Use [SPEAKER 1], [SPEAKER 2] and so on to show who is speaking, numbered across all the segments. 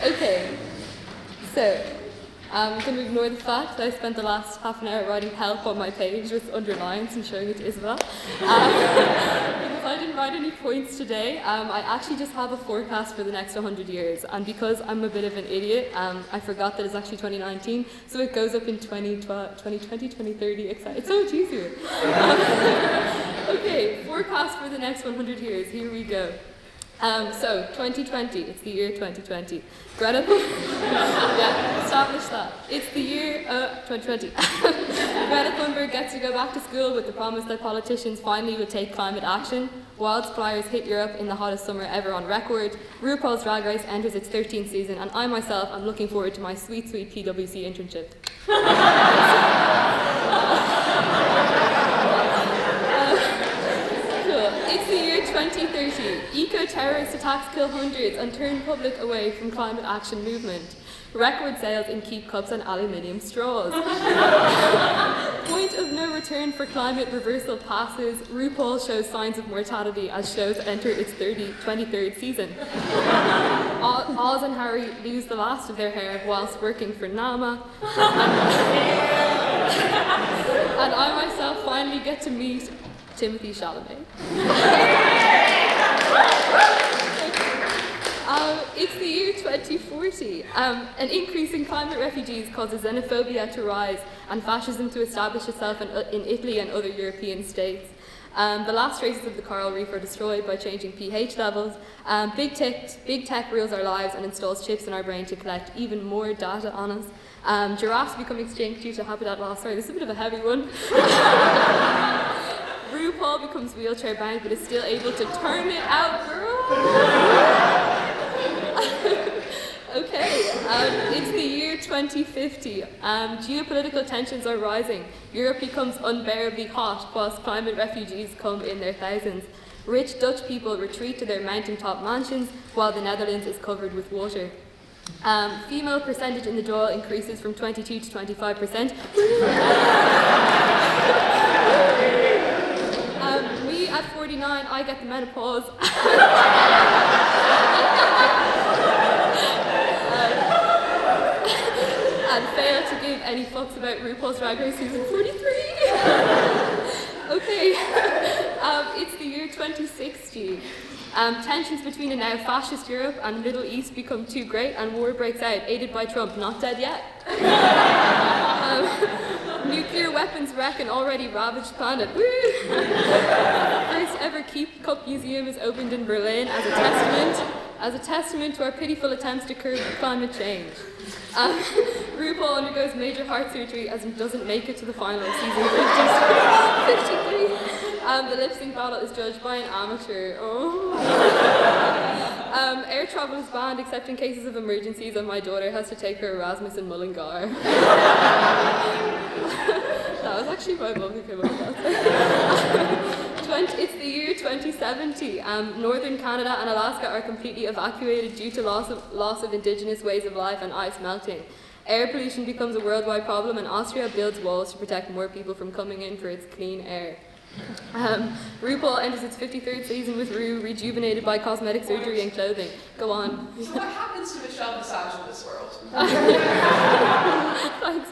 [SPEAKER 1] Okay, so I'm going to ignore the fact that I spent the last half an hour writing help on my page with underlines and showing it to Isabel. Because I didn't write any points today, I actually just have a forecast for the next 100 years. And because I'm a bit of an idiot, I forgot that it's actually 2019, so it goes up in 2020, 2030, etc. It's so much easier. Okay, forecast for the next 100 years. Here we go. So, 2020, it's the year 2020. Greta yeah, establish that. It's the year 2020. Greta Thunberg gets to go back to school with the promise that politicians finally would take climate action. Wildfires hit Europe in the hottest summer ever on record. RuPaul's Drag Race enters its 13th season, and I myself am looking forward to my sweet, sweet PwC internship. It's the year 2030. Eco-terrorist attacks kill hundreds and turn public away from climate action movement. Record sales in keep cups and aluminium straws. Point of no return for climate reversal passes. RuPaul shows signs of mortality as shows enter its 23rd season. Oz and Harry lose the last of their hair whilst working for NAMA. And I myself finally get to meet Timothy Chalamet. It's the year 2040. An increase in climate refugees causes xenophobia to rise and fascism to establish itself in Italy and other European states. The last traces of the coral reef are destroyed by changing pH levels. Big tech rules our lives and installs chips in our brain to collect even more data on us. Giraffes become extinct due to habitat loss. Sorry, this is a bit of a heavy one. RuPaul becomes wheelchair bound but is still able to turn it out, girl! Okay, it's the year 2050. Geopolitical tensions are rising. Europe becomes unbearably hot whilst climate refugees come in their thousands. Rich Dutch people retreat to their mountaintop mansions while the Netherlands is covered with water. Female percentage in the Dáil increases from 22 to 25%. Me at 49, I get the menopause. And fail to give any fucks about RuPaul's Drag Race season 43. Okay, it's the year 2060. Tensions between a now fascist Europe and Middle East become too great and war breaks out, aided by Trump, not dead yet. Nuclear weapons wreck an already ravaged planet. First ever Keep Cup Museum is opened in Berlin as a testament to our pitiful attempts to curb climate change. RuPaul undergoes major heart surgery as it doesn't make it to the final of season 53. The lip sync battle is judged by an amateur. Oh. Air travel is banned except in cases of emergencies, and my daughter has to take her Erasmus in Mullingar. That was actually my mum who came up with that. It's the year 2070. Northern Canada and Alaska are completely evacuated due to loss of indigenous ways of life and ice melting. Air pollution becomes a worldwide problem, and Austria builds walls to protect more people from coming in for its clean air. RuPaul enters its 53rd season with Ru, rejuvenated by cosmetic surgery and clothing. Go on.
[SPEAKER 2] So what happens to Michelle Visage in this world?
[SPEAKER 1] Thanks.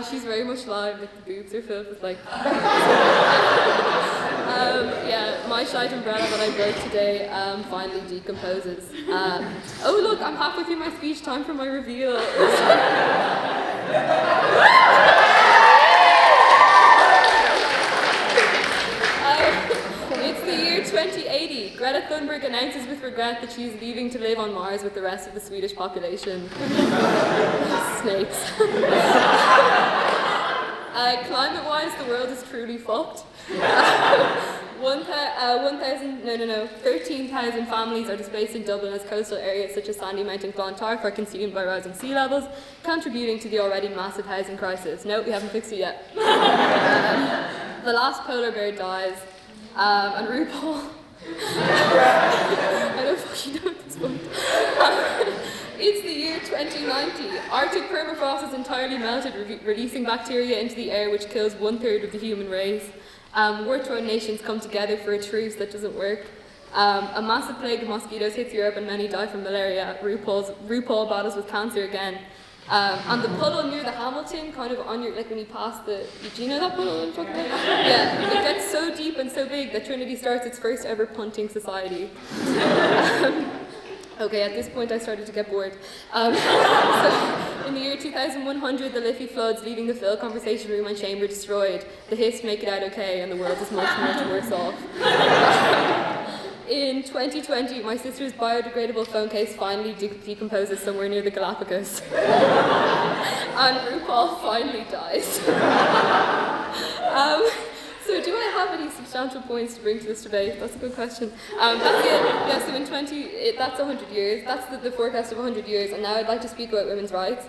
[SPEAKER 1] She's very much live, like the boobs are filled with like... yeah, my shite umbrella that I broke today finally decomposes. Oh look, I'm halfway through my speech, time for my reveal. It's the year 2080. Greta Thunberg announces with regret that she is leaving to live on Mars with the rest of the Swedish population. Snakes. Climate-wise, the world is truly fucked. 13,000 families are displaced in Dublin as coastal areas such as Sandymount and Clontarf are consumed by rising sea levels, contributing to the already massive housing crisis. No, we haven't fixed it yet. The last polar bear dies, and RuPaul... I don't fucking know at this point. It's the year 2090. Arctic permafrost is entirely melted, releasing bacteria into the air which kills 1/3 of the human race. War-torn nations come together for a truce that doesn't work. A massive plague of mosquitoes hits Europe and many die from malaria. RuPaul battles with cancer again. And the puddle near the Hamilton, kind of on your, like when you pass the, do you know that puddle I'm talking about? Yeah, it gets so deep and so big that Trinity starts its first ever punting society. Okay, at this point I started to get bored. So in the year 2100, the Liffey floods, leaving the Phil conversation room and chamber destroyed. The Hist make it out okay, and the world is much, much worse off. In 2020, my sister's biodegradable phone case finally decomposes somewhere near the Galapagos. And RuPaul finally dies. So do I have any substantial points to bring to this debate? That's a good question. That's it. Yeah, so in that's 100 years. That's the forecast of 100 years. And now I'd like to speak about women's rights.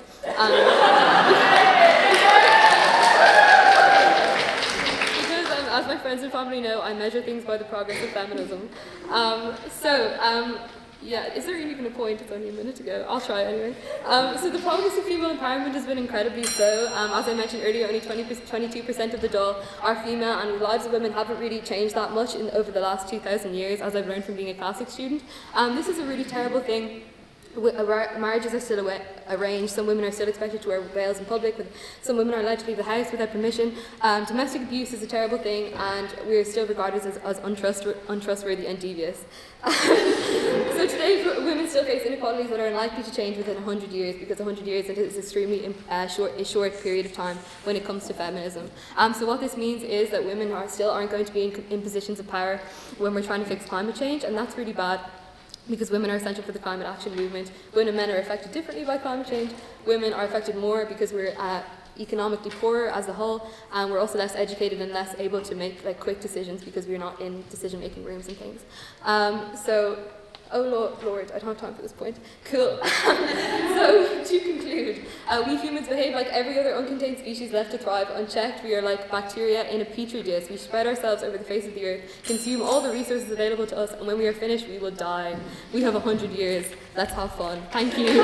[SPEAKER 1] As my friends and family know, I measure things by the progress of feminism. Yeah, is there even a point? It's only a minute ago. I'll try anyway. So the progress of female empowerment has been incredibly slow. As I mentioned earlier, only 22% of the Dáil are female, and the lives of women haven't really changed that much over the last 2,000 years, as I've learned from being a classics student. This is a really terrible thing. Marriages are still arranged. Some women are still expected to wear veils in public. Some women are allowed to leave the house without permission. Domestic abuse is a terrible thing, and we are still regarded as untrustworthy and devious. So today, women still face inequalities that are unlikely to change within 100 years, because 100 years is extremely short period of time when it comes to feminism. So what this means is that women aren't going to be in positions of power when we're trying to fix climate change, and that's really bad. Because women are essential for the climate action movement. Women and men are affected differently by climate change. Women are affected more because we're economically poorer as a whole, and we're also less educated and less able to make quick decisions because we're not in decision-making rooms and things. Oh Lord, I don't have time for this point. Cool. So, to conclude, we humans behave like every other uncontained species left to thrive unchecked. We are like bacteria in a petri dish. We spread ourselves over the face of the earth, consume all the resources available to us, and when we are finished, we will die. We have 100 years. Let's have fun. Thank you.